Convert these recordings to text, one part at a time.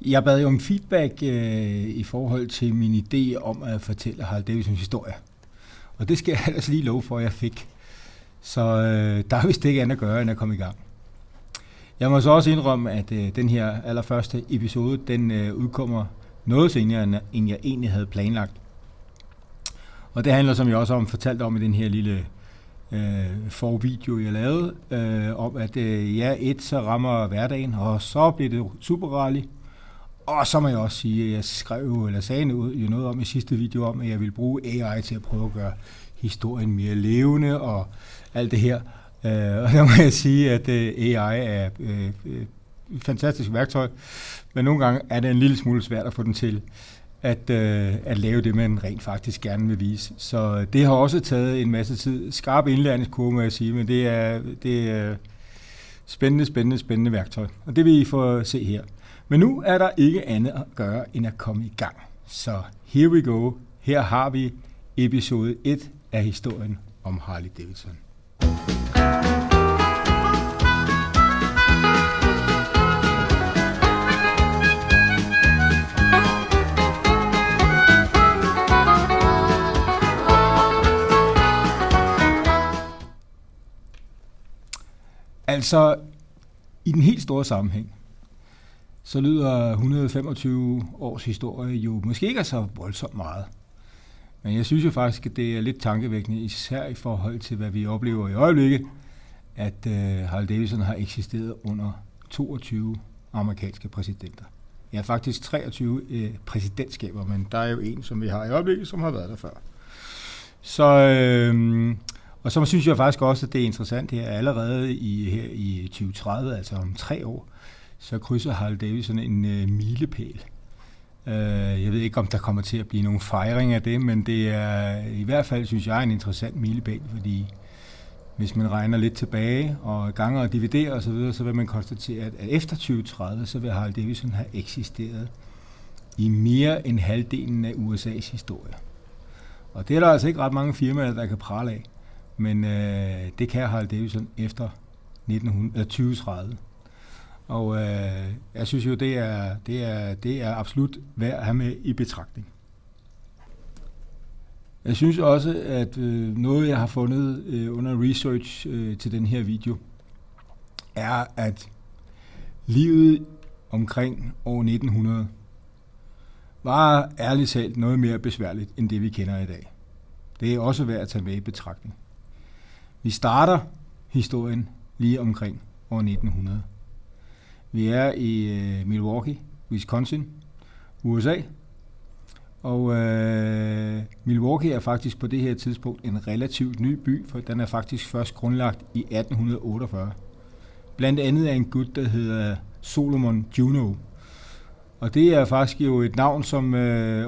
Jeg bad jo om feedback i forhold til min idé om at fortælle Harley Davidsons historie. Og det skal jeg ellers lige love for, at jeg fik. Så der er vist ikke andet at gøre, end at komme i gang. Jeg må så også indrømme, at den her allerførste episode, den udkommer noget senere, end jeg egentlig havde planlagt. Og det handler, som jeg også har fortalt om i den her lille forvideo, jeg lavede, om at så rammer hverdagen, og så bliver det superrally. Og så må jeg også sige, at jeg sagde noget om i sidste video om, at jeg ville bruge AI til at prøve at gøre historien mere levende og alt det her. Og der må jeg sige, at AI er et fantastisk værktøj, men nogle gange er det en lille smule svært at få den til at lave det, man rent faktisk gerne vil vise. Så det har også taget en masse tid. Skarp indlæringskurve, må jeg sige, men det er spændende værktøj. Og det vil I få se her. Men nu er der ikke andet at gøre, end at komme i gang. Så here we go. Her har vi episode 1 af historien om Harley Davidson. Altså, i den helt store sammenhæng, så lyder 125 års historie jo måske ikke så voldsomt meget. Men jeg synes jo faktisk, at det er lidt tankevækkende, især i forhold til, hvad vi oplever i øjeblikket, at Harley Davidson har eksisteret under 22 amerikanske præsidenter. Ja, faktisk 23 præsidentskaber, men der er jo en, som vi har i øjeblikket, som har været der før. Så, og så synes jeg faktisk også, at det er interessant her, allerede her i 2030, altså om 3 år, så krydser Harley Davidson en milepæl. Jeg ved ikke, om der kommer til at blive nogen fejring af det, men det er i hvert fald, synes jeg, en interessant milepæl, fordi hvis man regner lidt tilbage og ganger og dividerer osv., så vil man konstatere, at efter 2030, så vil Harley Davidson have eksisteret i mere end halvdelen af USA's historie. Og det er der altså ikke ret mange firmaer, der kan prale af, men det kan Harley Davidson efter 2030. Og jeg synes jo, det er absolut værd at have med i betragtning. Jeg synes også, at noget, jeg har fundet under research til den her video, er, at livet omkring år 1900 var ærligt talt noget mere besværligt, end det vi kender i dag. Det er også værd at tage med i betragtning. Vi starter historien lige omkring år 1900. Vi er i Milwaukee, Wisconsin, USA, og Milwaukee er faktisk på det her tidspunkt en relativt ny by, for den er faktisk først grundlagt i 1848. Blandt andet af en gut, der hedder Solomon Juneau. Og det er faktisk jo et navn, som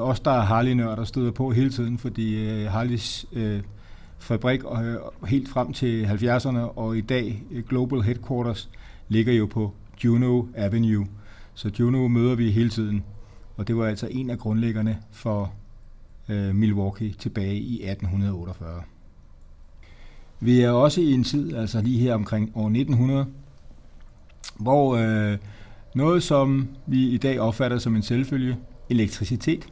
os, der er Harley-nørder, støder på hele tiden, fordi Harleys fabrik helt frem til 70'erne og i dag Global Headquarters ligger jo på Juneau Avenue. Så Juneau møder vi hele tiden, og det var altså en af grundlæggerne for Milwaukee tilbage i 1848. Vi er også i en tid, altså lige her omkring år 1900, hvor noget, som vi i dag opfatter som en selvfølge, elektricitet,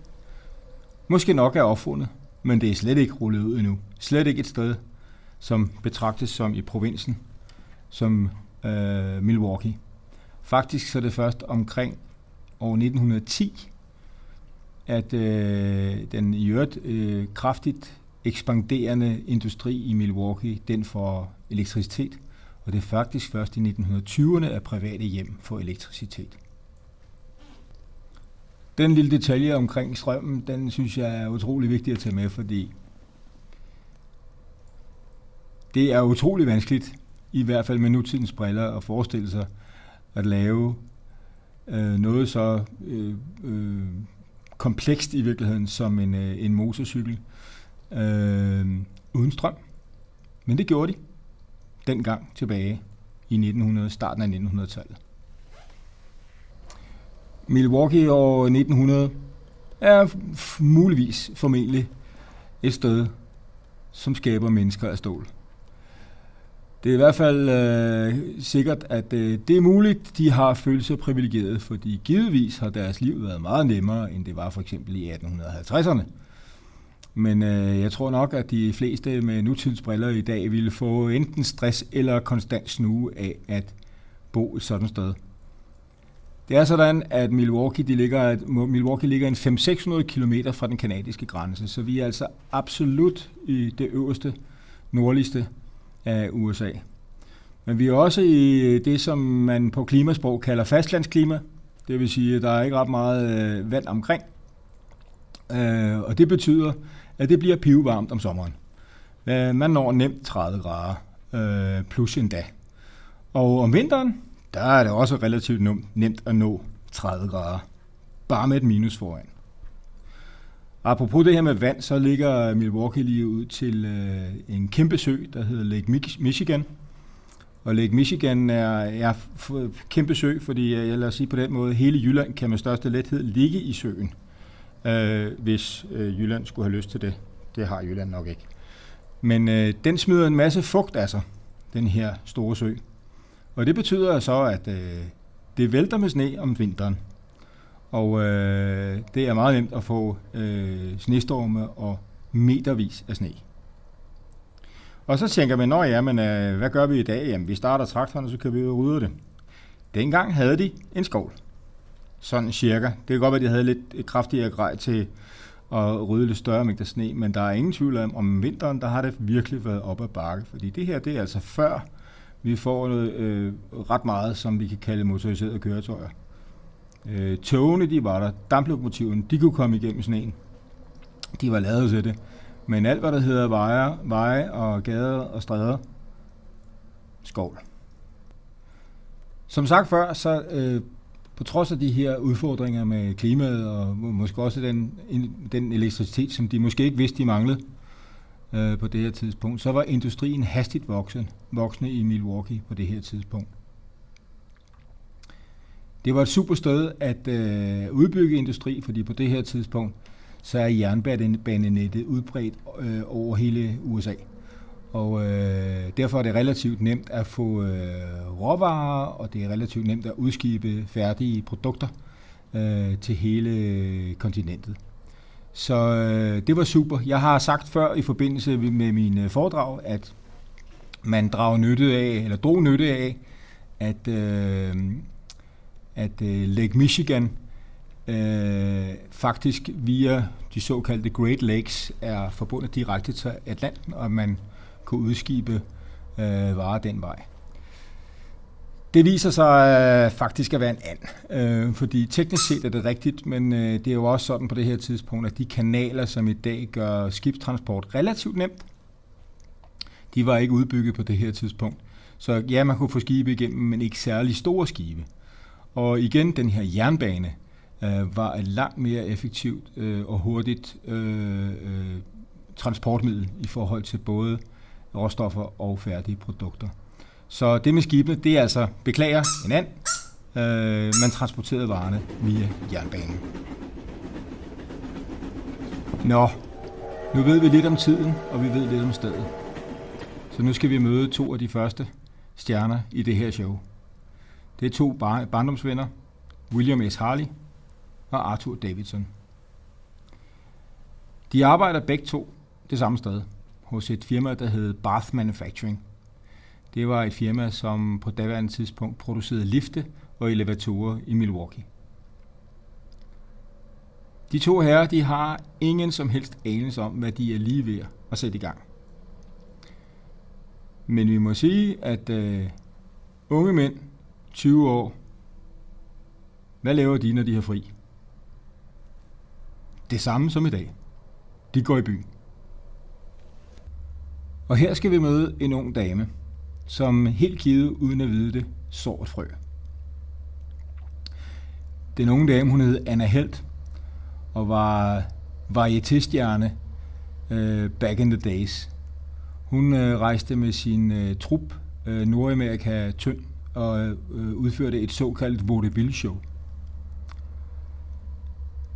måske nok er opfundet, men det er slet ikke rullet ud endnu. Slet ikke et sted, som betragtes som i provinsen, som Milwaukee. Faktisk så er det først omkring år 1910, at den i øvrigt kraftigt ekspanderende industri i Milwaukee, den får elektricitet, og det er faktisk først i 1920'erne, at private hjem får elektricitet. Den lille detalje omkring strømmen, den synes jeg er utrolig vigtig at tage med, fordi det er utrolig vanskeligt, i hvert fald med nutidens briller, at forestille sig at lave noget så komplekst i virkeligheden som en motorcykel uden strøm. Men det gjorde de dengang tilbage i starten af 1900-tallet. Milwaukee år 1900 er muligvis formentlig et sted, som skaber mennesker af stål. Det er i hvert fald sikkert, at det er muligt, de har følt sig privilegeret, fordi givetvis har deres liv været meget nemmere, end det var for eksempel i 1850'erne. Men jeg tror nok, at de fleste med nutidsbriller i dag ville få enten stress eller konstant snue af at bo et sådan sted. Det er sådan, at Milwaukee ligger en 500-600 kilometer fra den kanadiske grænse, så vi er altså absolut i det øverste, nordligste af USA. Men vi er også i det, som man på klimasprog kalder fastlandsklima. Det vil sige, at der er ikke ret meget vand omkring. Og det betyder, at det bliver pivvarmt om sommeren. Man når nemt 30 grader plus endda. Og om vinteren, der er det også relativt nemt at nå 30 grader. Bare med et minus foran. Apropos det her med vand, så ligger Milwaukee lige ud til en kæmpe sø, der hedder Lake Michigan. Og Lake Michigan er kæmpe sø, fordi lad os sige på den måde, hele Jylland kan med største lethed ligge i søen, hvis Jylland skulle have lyst til det. Det har Jylland nok ikke. Men den smider en masse fugt af sig, den her store sø. Og det betyder så, at det vælter med sne om vinteren. Og det er meget nemt at få snestorme og metervis af sne. Og så tænker man, hvad gør vi i dag? Jamen, vi starter traktoren, og så kan vi jo rydde det. Dengang havde de en skovl. Sådan cirka. Det kan godt være, at de havde lidt kraftigere grej til at rydde lidt større mængder sne, men der er ingen tvivl om vinteren, der har det virkelig været op ad bakke. Fordi det her, det er altså før vi får noget ret meget, som vi kan kalde motoriserede køretøjer. Togene, de var der. Damplokomotiven, de kunne komme igennem sneen. De var lavet til det. Men alt, hvad der hedder veje og gader og stræder, skovl. Som sagt før, så på trods af de her udfordringer med klimaet, og måske også den elektricitet, som de måske ikke vidste, de manglede på det her tidspunkt, så var industrien hastigt voksende i Milwaukee på det her tidspunkt. Det var et super sted at udbygge industri, fordi på det her tidspunkt, så er jernbanenettet udbredt over hele USA. Og derfor er det relativt nemt at få råvarer, og det er relativt nemt at udskibe færdige produkter til hele kontinentet. Så det var super. Jeg har sagt før i forbindelse med mine foredrag, at man drog nytte af, at Lake Michigan faktisk via de såkaldte Great Lakes er forbundet direkte til Atlanten, og man kunne udskibe varer den vej. Det viser sig faktisk at være en and, fordi teknisk set er det rigtigt, men det er jo også sådan på det her tidspunkt, at de kanaler, som i dag gør skibstransport relativt nemt, de var ikke udbygget på det her tidspunkt. Så ja, man kunne få skibe igennem, men ikke særlig store skibe. Og igen, den her jernbane var et langt mere effektivt og hurtigt transportmiddel i forhold til både råstoffer og færdige produkter. Så det med skibene, det er altså, beklager, en and. Man transporterede varerne via jernbanen. Nå, nu ved vi lidt om tiden, og vi ved lidt om stedet. Så nu skal vi møde to af de første stjerner i det her show. Det er to barndomsvenner, William S. Harley og Arthur Davidson. De arbejder begge to det samme sted, hos et firma, der hed Bath Manufacturing. Det var et firma, som på daværende tidspunkt producerede lifte og elevatorer i Milwaukee. De to herrer, de har ingen som helst anelse om, hvad de er lige ved at sætte i gang. Men vi må sige, at unge mænd, 20 år, hvad laver de, når de har fri? Det samme som i dag. De går i byen. Og her skal vi møde en ung dame, som helt givet, uden at vide det, sår et frø. Den unge dame, hun hed Anna Helt, og var varietéstjerne back in the days. Hun rejste med sin trup Nordamerika tynd og udførte et såkaldt vaudeville-show.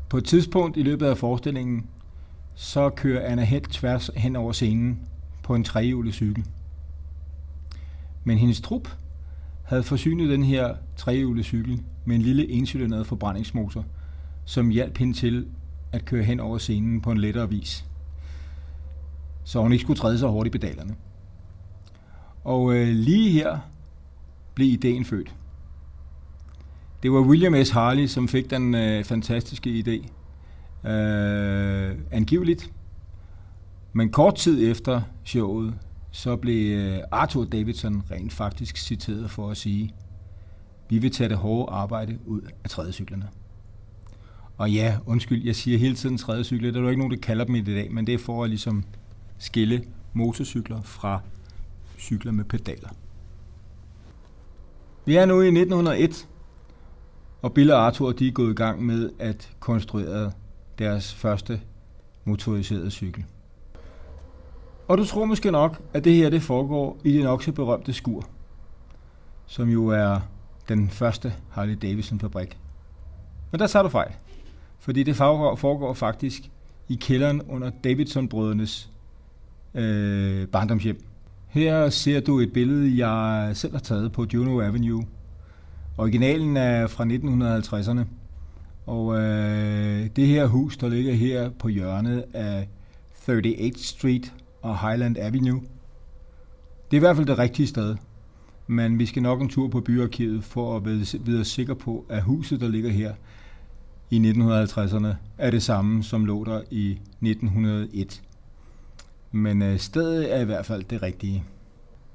På et tidspunkt i løbet af forestillingen, så kører Anna Helt tværs hen over scenen på en trehjulet cykel. Men hendes trup havde forsynet den her trehjulede cykel med en lille encylindret forbrændingsmotor, som hjalp hende til at køre hen over scenen på en lettere vis, så hun ikke skulle træde så hårdt i pedalerne. Og lige her blev ideen født. Det var William S. Harley, som fik den fantastiske idé. Angiveligt. Men kort tid efter showet, så blev Arthur Davidson rent faktisk citeret for at sige: vi vil tage det hårde arbejde ud af trædecyklerne. Og ja, undskyld, jeg siger hele tiden trædecykler. Der er jo ikke nogen, der kalder dem i dag, men det er for at ligesom skille motorcykler fra cykler med pedaler. Vi er nu i 1901, og Bill og Arthur de er gået i gang med at konstruere deres første motoriserede cykel. Og du tror måske nok, at det her det foregår i det nok så berømte skur, som jo er den første Harley Davidson fabrik. Men der tager du fejl, fordi det foregår faktisk i kælderen under Davidson-brødrenes barndomshjem. Her ser du et billede, jeg selv har taget på Juno Avenue. Originalen er fra 1950'erne, og det her hus, der ligger her på hjørnet af 38th Street og Highland Avenue, det er i hvert fald det rigtige sted. Men vi skal nok en tur på byarkivet for at være sikre på, at huset, der ligger her i 1950'erne, er det samme, som lå der i 1901. Men stedet er i hvert fald det rigtige.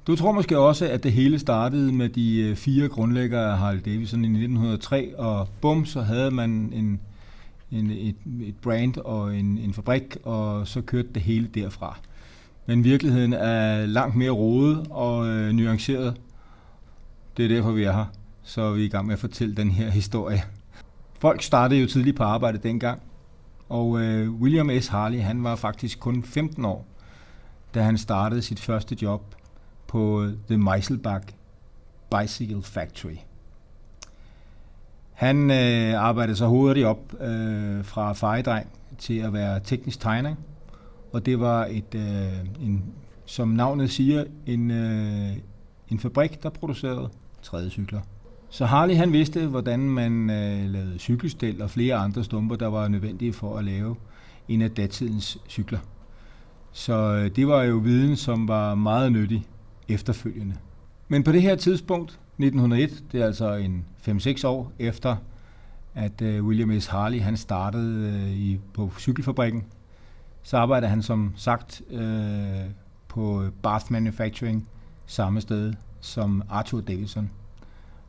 Du tror måske også, at det hele startede med de 4 grundlæggere af Harley Davidson i 1903, og bum, så havde man et brand og en fabrik, og så kørte det hele derfra. Men virkeligheden er langt mere rodet og nuanceret. Det er derfor, vi er her. Så er vi i gang med at fortælle den her historie. Folk startede jo tidligt på arbejde dengang, og William S. Harley, han var faktisk kun 15 år, da han startede sit første job på The Meiselbach Bicycle Factory. Han arbejdede så hurtigt op fra fejedreng til at være teknisk tegner, og det var som navnet siger, en fabrik, der producerede trædecykler. Så Harley han vidste, hvordan man lavede cykelstel og flere andre stumper, der var nødvendige for at lave en af datidens cykler. Så det var jo viden, som var meget nyttig efterfølgende. Men på det her tidspunkt, 1901, det er altså en 5-6 år efter, at William S. Harley han startede på cykelfabrikken, så arbejder han som sagt på Bath Manufacturing, samme sted som Arthur Davidson.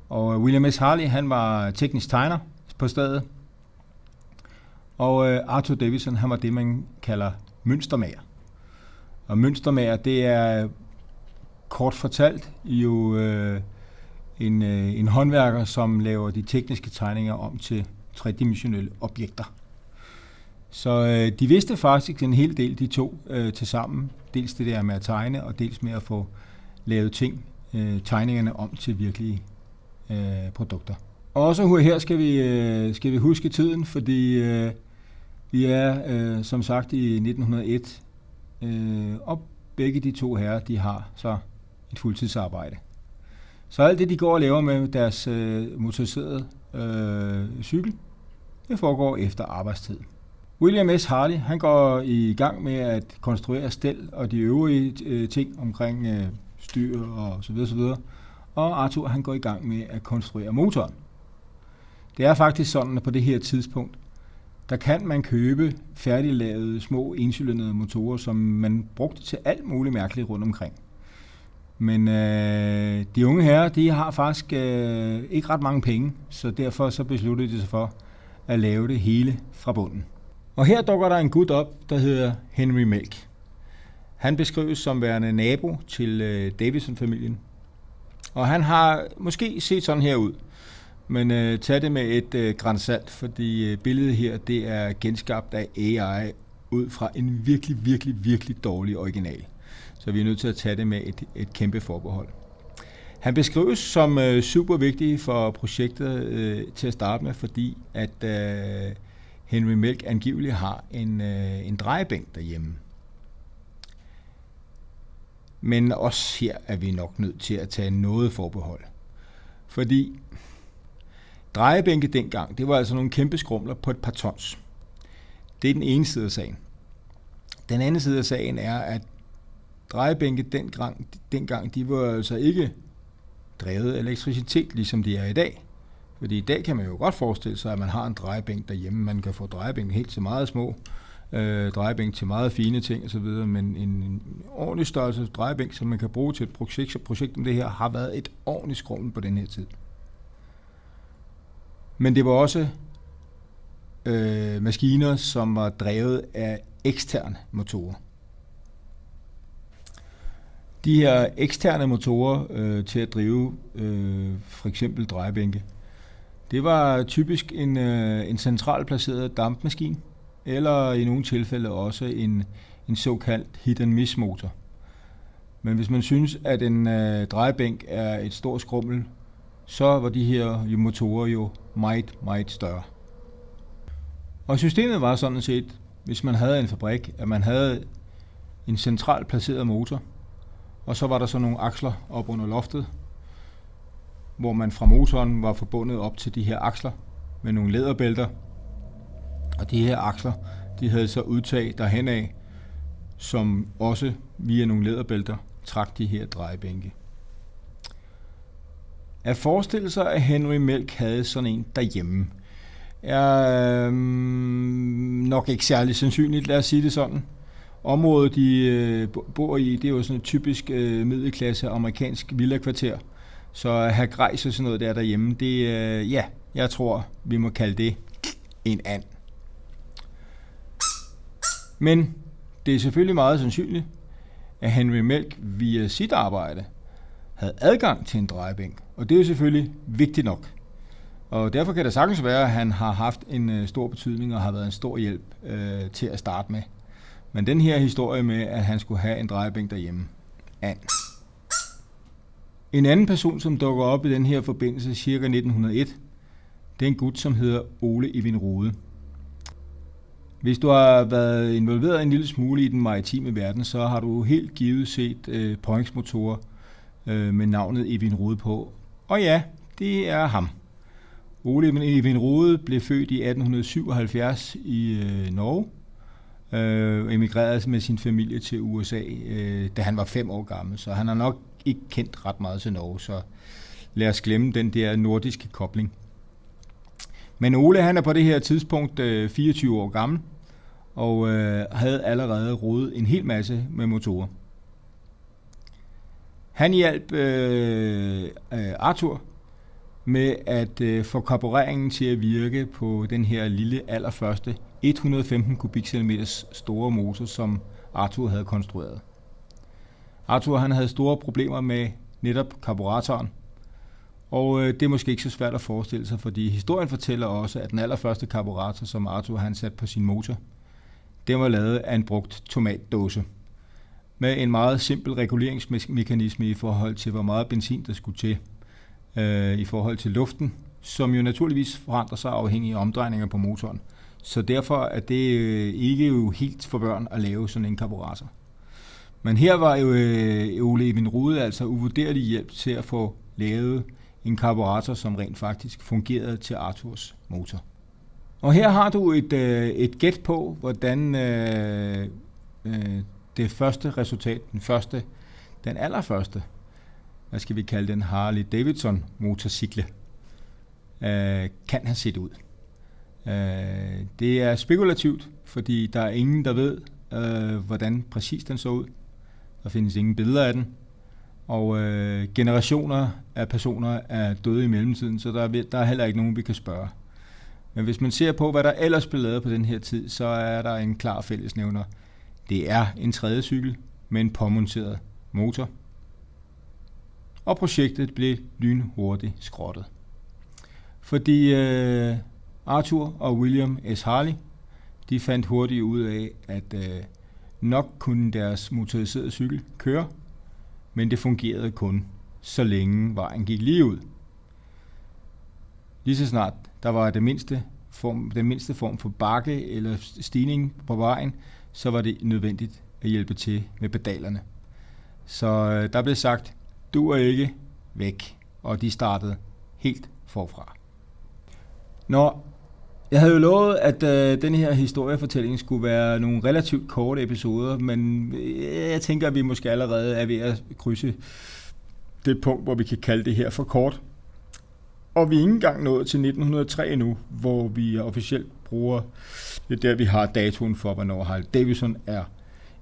Og William S. Harley han var teknisk tegner på stedet, og Arthur Davidson han var det, man kalder mønstermager. Og mønstermager, det er kort fortalt jo en håndværker, som laver de tekniske tegninger om til tredimensionelle objekter. Så de vidste faktisk en hel del, de to til sammen. Dels det der med at tegne, og dels med at få lavet tegningerne om til virkelige produkter. Og også her skal vi huske tiden, fordi vi er som sagt i 1901, og begge de to herrer, de har så et fuldtidsarbejde. Så alt det, de går og laver med deres motoriserede cykel, det foregår efter arbejdstid. William S. Harley, han går i gang med at konstruere stel og de øvrige ting omkring styr og så videre. Og Arthur, han går i gang med at konstruere motoren. Det er faktisk sådan, at på det her tidspunkt, der kan man købe færdiglavede små encylindrede motorer, som man brugte til alt muligt mærkeligt rundt omkring. Men de unge herrer, de har faktisk ikke ret mange penge, så derfor så besluttede de sig for at lave det hele fra bunden. Og her dukker der en gut op, der hedder Henry Melk. Han beskrives som værende nabo til Davidson-familien. Og han har måske set sådan her ud, men tag det med et gran salt, fordi billedet her det er genskabt af AI ud fra en virkelig dårlig original. Så vi er nødt til at tage det med et kæmpe forbehold. Han beskrives som super vigtig for projektet til at starte med, fordi at Henry Melk angiveligt har en drejebænk derhjemme. Men også her er vi nok nødt til at tage noget forbehold. Fordi drejebænke dengang, det var altså nogle kæmpe skrumler på et par tons. Det er den ene side af sagen. Den anden side af sagen er, at drejebænke dengang, de var altså ikke drevet af elektricitet, ligesom de er i dag. Fordi i dag kan man jo godt forestille sig, at man har en drejebænk derhjemme. Man kan få drejebænk helt til meget små, drejebænk til meget fine ting osv., men en ordentlig størrelse drejebænk, som man kan bruge til et projekt som det her, har været et ordentligt skrummel på den her tid. Men det var også maskiner, som var drevet af eksterne motorer. De her eksterne motorer til at drive for eksempel drejebænke, det var typisk en centralt placeret dampmaskine, eller i nogle tilfælde også en såkaldt hit-and-miss motor. Men hvis man synes, at en drejebænk er et stort skrummel, så var de her motorer jo meget, meget større. Og systemet var sådan set, hvis man havde en fabrik, at man havde en centralt placeret motor, og så var der så nogle aksler op under loftet, hvor man fra motoren var forbundet op til de her aksler med nogle læderbælter. Og de her aksler, de havde så udtag derhen af, som også via nogle læderbælter trak de her drejebænke. At forestille sig, at Henry Melck havde sådan en derhjemme, er nok ikke særlig sandsynligt, lad os sige det sådan. Området, de bor i, det er jo sådan et typisk middelklasse amerikansk villakvarter. Så at have grejs og sådan noget der derhjemme, det jeg tror, vi må kalde det en and. Men det er selvfølgelig meget sandsynligt, at Henry Melck via sit arbejde havde adgang til en drejebænk. Og det er jo selvfølgelig vigtigt nok. Og derfor kan det sagtens være, at han har haft en stor betydning og har været en stor hjælp til at starte med. Men den her historie med, at han skulle have en drejebænk derhjemme, and. En anden person, som dukker op i den her forbindelse ca. 1901, det er en gut, som hedder Ole Evin Rode. Hvis du har været involveret en lille smule i den maritime verden, så har du helt givet set påhængsmotorer med navnet Evin Rode på. Og ja, det er ham. Ole Evin Rode blev født i 1877 i Norge, emigrerede med sin familie til USA, da han var 5 år gammel, så han har nok ikke kendt ret meget til Norge, så lad os glemme den der nordiske kobling. Men Ole, han er på det her tidspunkt 24 år gammel, og havde allerede rodet en hel masse med motorer. Han hjalp Arthur med at få karbureringen til at virke på den her lille allerførste 115 kubikcentimeters store motor, som Arthur havde konstrueret. Arthur han havde store problemer med netop karburatoren, og det er måske ikke så svært at forestille sig, fordi historien fortæller også, at den allerførste karburator, som Arthur han satte på sin motor, den var lavet af en brugt tomatdåse med en meget simpel reguleringsmekanisme i forhold til, hvor meget benzin der skulle til i forhold til luften, som jo naturligvis forandrer sig afhængig af omdrejninger på motoren. Så derfor er det ikke jo helt for børn at lave sådan en karburator. Men her var jo Ole Evin Rode altså uvurderlig hjælp til at få lavet en karburator, som rent faktisk fungerede til Arthurs motor. Og her har du et gæt på, hvordan det første resultat, den allerførste, hvad skal vi kalde den, Harley Davidson motorcykle, kan have set ud. Det er spekulativt, fordi der er ingen, der ved, hvordan præcis den så ud. Der findes ingen billeder af den, og generationer af personer er døde i mellemtiden, så der er heller ikke nogen, vi kan spørge. Men hvis man ser på, hvad der ellers blev lavet på den her tid, så er der en klar fællesnævner. Det er en tredje cykel med en påmonteret motor. Og projektet blev lynhurtigt skrottet. Fordi Arthur og William S. Harley, de fandt hurtigt ud af, at nok kunne deres motoriserede cykel køre, men det fungerede kun, så længe vejen gik lige ud. Lige så snart der var den mindste form for bakke eller stigning på vejen, så var det nødvendigt at hjælpe til med pedalerne. Så der blev sagt, du er ikke væk, og de startede helt forfra. Jeg havde jo lovet, at den her historiefortælling skulle være nogle relativt korte episoder, men jeg tænker, at vi måske allerede er ved at krydse det punkt, hvor vi kan kalde det her for kort. Og vi er ikke engang nået til 1903 nu, hvor vi officielt bruger, det der vi har datoen for, hvornår Harley Davidson er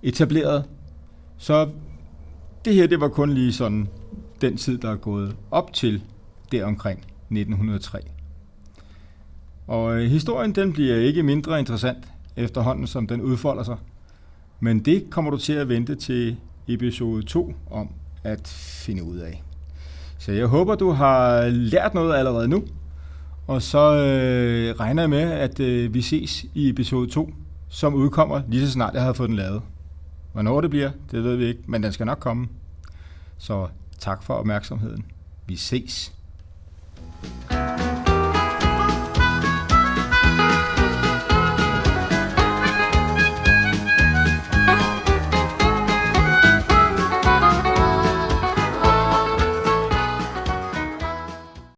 etableret. Så det her, det var kun lige sådan den tid, der er gået op til deromkring 1903. Og historien, den bliver ikke mindre interessant efterhånden, som den udfolder sig. Men det kommer du til at vente til episode 2 om at finde ud af. Så jeg håber, du har lært noget allerede nu. Og så regner jeg med, at vi ses i episode 2, som udkommer lige så snart jeg har fået den lavet. Hvornår det bliver, det ved vi ikke, men den skal nok komme. Så tak for opmærksomheden. Vi ses.